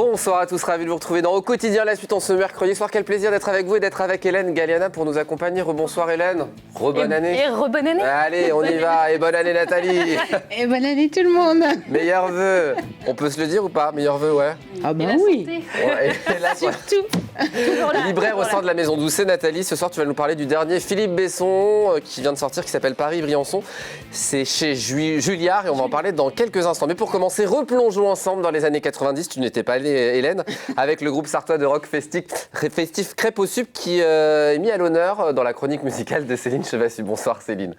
Bonsoir à tous, ravi de vous retrouver dans Au Quotidien, la suite en ce mercredi soir. Quel plaisir d'être avec vous et d'être avec Hélène Galliana pour nous accompagner. Rebonsoir Hélène, rebonne année. Et rebonne année. Allez, on y va, et bonne année Nathalie. Et bonne année tout le monde. Meilleurs vœux, on peut se le dire ou pas? Meilleurs vœux, ouais. Ah bah oui. Ouais, et là, Surtout. libraire au sein de la Maison Doucet, Nathalie, ce soir tu vas nous parler du dernier Philippe Besson qui vient de sortir, qui s'appelle Paris-Briançon. C'est chez Julliard et on va en parler dans quelques instants. Mais pour commencer, replongeons ensemble dans les années 90, tu n'étais pas allée Hélène, avec le groupe sartois de rock festif Crêpe au Sup qui est mis à l'honneur dans la chronique musicale de Céline Chevassu. Bonsoir Céline.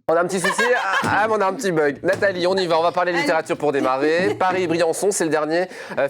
On a un petit souci, on a un petit bug. Nathalie, on y va, on va parler littérature pour démarrer. Paris-Briançon, c'est le dernier.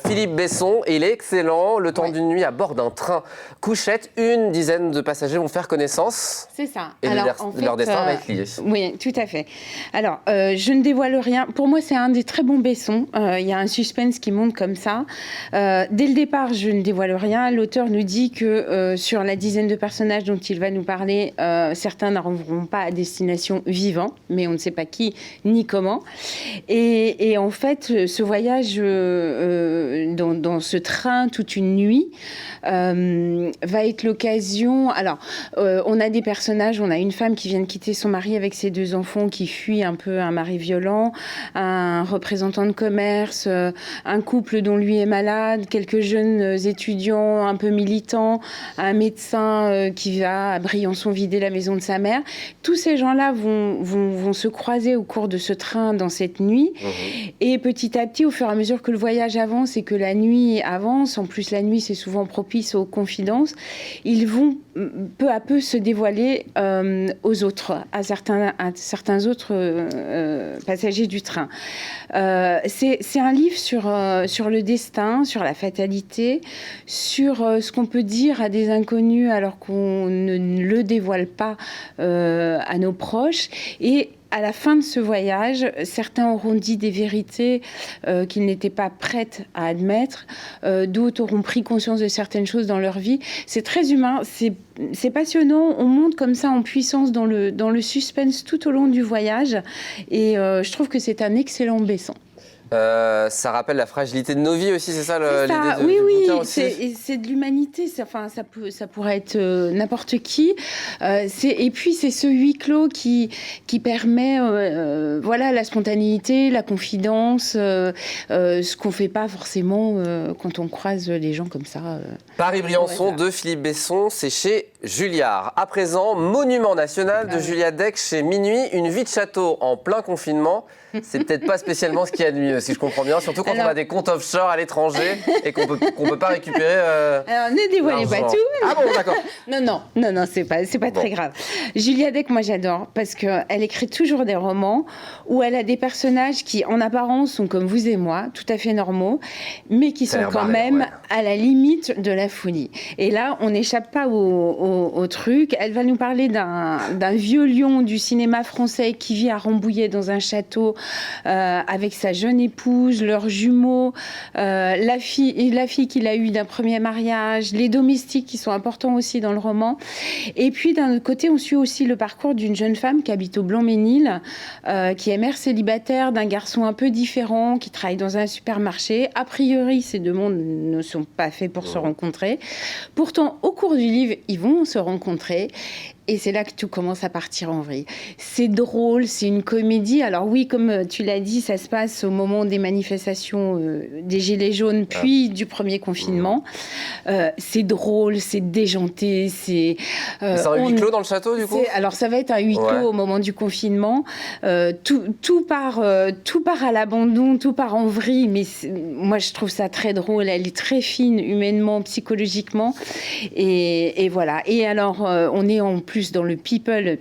Philippe Besson, et il est excellent. Le temps d'une nuit à bord d'un train couchette, une dizaine de passagers vont faire connaissance. C'est ça. Et leur destin va être lié. Oui, tout à fait. Alors, je ne dévoile rien. Pour moi, c'est un des très bons Besson. Il y a un suspense qui monte comme ça. Dès le départ, je ne dévoile rien. L'auteur nous dit que sur la dizaine de personnages dont il va nous parler, certains n'arriveront pas à destination vivant, mais on ne sait pas qui ni comment. Et en fait, ce voyage dans ce train toute une nuit va être l'occasion. Alors, on a des personnages, on a une femme qui vient de quitter son mari avec ses deux enfants, qui fuit un peu un mari violent, un représentant de commerce, un couple dont lui est malade, quelques jeunes étudiants un peu militants, un médecin qui va à Briançon vider la maison de sa mère. Tous ces gens-là vont se croiser au cours de ce train dans cette nuit. Et petit à petit, au fur et à mesure que le voyage avance et que la nuit avance, en plus la nuit c'est souvent propice aux confidences, ils vont peu à peu se dévoiler aux autres, à certains autres passagers du train. C'est un livre sur le destin, sur la fatalité, sur ce qu'on peut dire à des inconnus alors qu'on ne le dévoile pas à nos proches. Et à la fin de ce voyage, certains auront dit des vérités qu'ils n'étaient pas prêts à admettre. D'autres auront pris conscience de certaines choses dans leur vie. C'est très humain, c'est passionnant. On monte comme ça en puissance dans le suspense tout au long du voyage. Et je trouve que c'est un excellent Besson. Ça rappelle la fragilité de nos vies aussi, c'est ça l'idée oui, du bouquin aussi. c'est de l'humanité. Ça pourrait être n'importe qui. Et puis c'est ce huis clos qui permet, la spontanéité, la confidence, ce qu'on fait pas forcément quand on croise les gens comme ça. Paris-Briançon de Philippe Besson, c'est chez Julliard. À présent, monument national de Julia Deck chez Minuit, une vie de château en plein confinement. C'est peut-être pas spécialement ce qu'il y a de mieux, si je comprends bien, surtout quand on a des comptes offshore à l'étranger et qu'on peut pas récupérer. Alors ne dévoilez pas tout. Ah bon, d'accord. Non, c'est pas très grave. Julia Deck, moi j'adore parce que elle écrit toujours des romans où elle a des personnages qui, en apparence, sont comme vous et moi, tout à fait normaux, mais qui sont quand même à la limite de la folie. Et là, on n'échappe pas au truc. Elle va nous parler d'un vieux lion du cinéma français qui vit à Rambouillet dans un château. Avec sa jeune épouse, leurs jumeaux, la fille qu'il a eue d'un premier mariage, les domestiques qui sont importants aussi dans le roman. Et puis d'un autre côté, on suit aussi le parcours d'une jeune femme qui habite au Blanc-Ménil, qui est mère célibataire d'un garçon un peu différent, qui travaille dans un supermarché. A priori, ces deux mondes ne sont pas faits pour se rencontrer. Pourtant, au cours du livre, ils vont se rencontrer. Et c'est là que tout commence à partir en vrille. C'est drôle, c'est une comédie. Alors oui, comme tu l'as dit, ça se passe au moment des manifestations des Gilets jaunes, puis du premier confinement. C'est drôle, c'est déjanté. C'est un huis clos dans le château, du coup ? Alors ça va être un huis clos au moment du confinement. Tout part à l'abandon, tout part en vrille. Mais moi, je trouve ça très drôle. Elle est très fine, humainement, psychologiquement. Et voilà. Et alors, on est en plus dans le people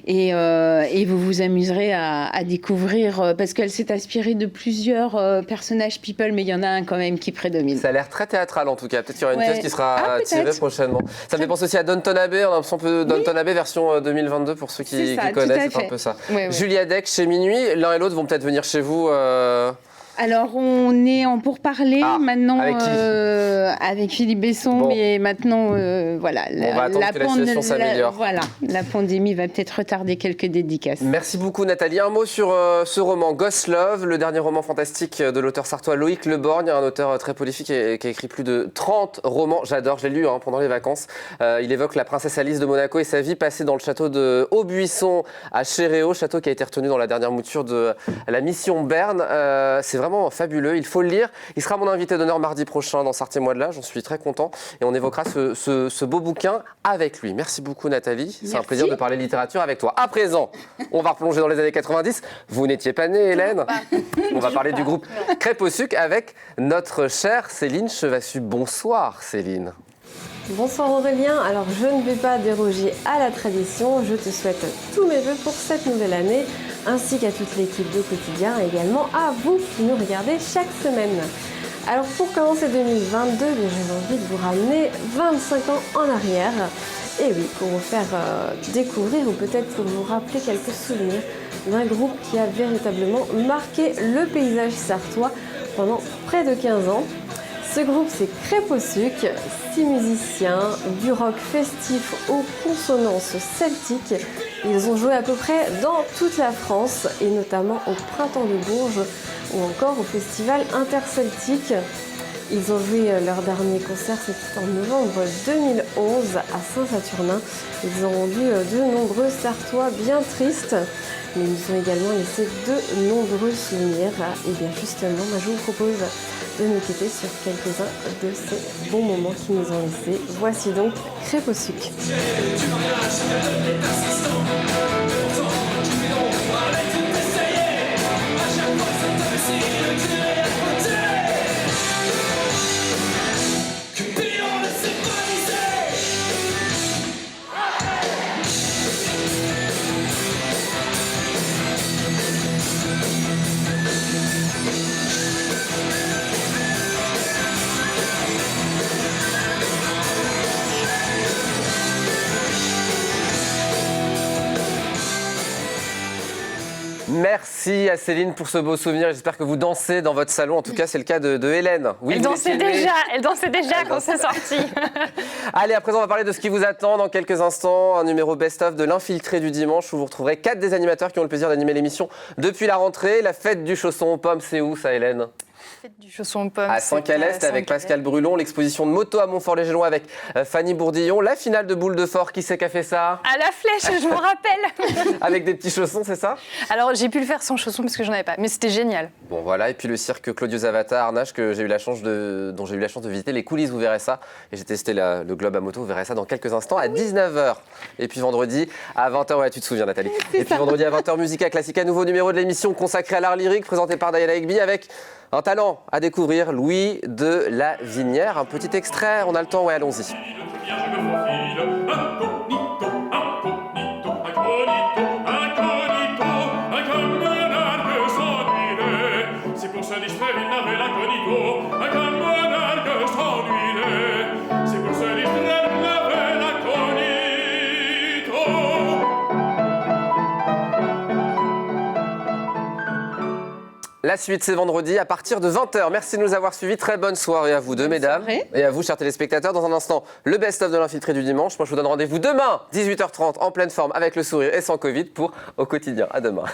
et vous vous amuserez à découvrir parce qu'elle s'est inspirée de plusieurs personnages people, mais il y en a un quand même qui prédomine. Ça a l'air très théâtral en tout cas. Peut-être qu'il y aura une pièce qui sera tirée prochainement. Ça me fait penser aussi à Downton Abbey. On a l'impression un peu Downton Abbey version 2022 pour ceux qui connaissent. C'est un peu ça. Ouais. Julia Deck chez Minuit. L'un et l'autre vont peut-être venir chez vous. Alors, on est en pourparlers maintenant avec qui avec Philippe Besson, Bon. mais maintenant, voilà. On va attendre que la situation s'améliore. Voilà, la pandémie va peut-être retarder quelques dédicaces. Merci beaucoup Nathalie. Un mot sur ce roman Ghost Love, le dernier roman fantastique de l'auteur sartois Loïc Leborgne, un auteur très prolifique et qui a écrit plus de 30 romans. J'adore, je l'ai lu pendant les vacances. Il évoque la princesse Alice de Monaco et sa vie passée dans le château de Aubuisson à Chéréo, château qui a été retenu dans la dernière mouture de la mission Berne. C'est vraiment fabuleux, il faut le lire. Il sera mon invité d'honneur mardi prochain dans Sartiez-moi de là, j'en suis très content. Et on évoquera ce beau bouquin avec lui. Merci beaucoup Nathalie, c'est un plaisir de parler littérature avec toi. À présent, on va replonger dans les années 90. Vous n'étiez pas née Hélène. On va parler du groupe Crêpes au sucre avec notre chère Céline Chevassus. Bonsoir Céline. Bonsoir Aurélien, alors je ne vais pas déroger à la tradition, je te souhaite tous mes vœux pour cette nouvelle année, ainsi qu'à toute l'équipe de Quotidien et également à vous qui nous regardez chaque semaine. Alors pour commencer 2022, j'ai envie de vous ramener 25 ans en arrière, et oui, pour vous faire découvrir ou peut-être pour vous rappeler quelques souvenirs d'un groupe qui a véritablement marqué le paysage sartois pendant près de 15 ans. Ce groupe, c'est Crêpes au sucre, 6 musiciens, du rock festif aux consonances celtiques. Ils ont joué à peu près dans toute la France, et notamment au Printemps de Bourges ou encore au Festival Interceltique. Ils ont joué leur dernier concert, c'était en novembre 2011 à Saint-Saturnin. Ils ont rendu de nombreux Sartois bien tristes, mais ils nous ont également laissé de nombreux souvenirs. Et bien justement, je vous propose de nous quitter sur quelques-uns de ces bons moments qu'ils nous ont laissés. Voici donc Crêpes au sucre. Merci à Céline pour ce beau souvenir. J'espère que vous dansez dans votre salon. En tout cas, c'est le cas de Hélène. Oui, elle dansait déjà quand c'est sorti. Allez, à présent, on va parler de ce qui vous attend dans quelques instants. Un numéro best-of de l'Infiltré du dimanche où vous retrouverez 4 des animateurs qui ont le plaisir d'animer l'émission depuis la rentrée. La fête du chausson aux pommes, c'est où ça, Hélène ? Fête du chausson aux pommes. À Saint-Caleste avec Pascal Brulon, l'exposition de moto à Montfort-les-Génois avec Fanny Bourdillon, la finale de boules de fort, qui c'est qui a fait ça ? À la flèche, je me rappelle. Avec des petits chaussons, c'est ça ? Alors j'ai pu le faire sans chaussons parce que j'en avais pas, mais c'était génial. Bon voilà, et puis le cirque Claudio Zavata à Arnage dont j'ai eu la chance de visiter les coulisses, vous verrez ça. Et j'ai testé le globe à moto, vous verrez ça dans quelques instants à 19h. Et puis vendredi à 20h, ouais tu te souviens Nathalie. Et puis vendredi à 20h, Musica Classica, nouveau numéro de l'émission consacré à l'art lyrique, présenté par Diana Egby avec un talent à découvrir, Louis de la Vinière. Un petit extrait, on a le temps, ouais allons-y. La suite, c'est vendredi à partir de 20h. Merci de nous avoir suivis. Très bonne soirée à vous deux, mesdames. Et à vous, chers téléspectateurs. Dans un instant, le best-of de l'Infiltré du dimanche. Moi, je vous donne rendez-vous demain, 18h30, en pleine forme, avec le sourire et sans Covid, pour Au Quotidien. À demain.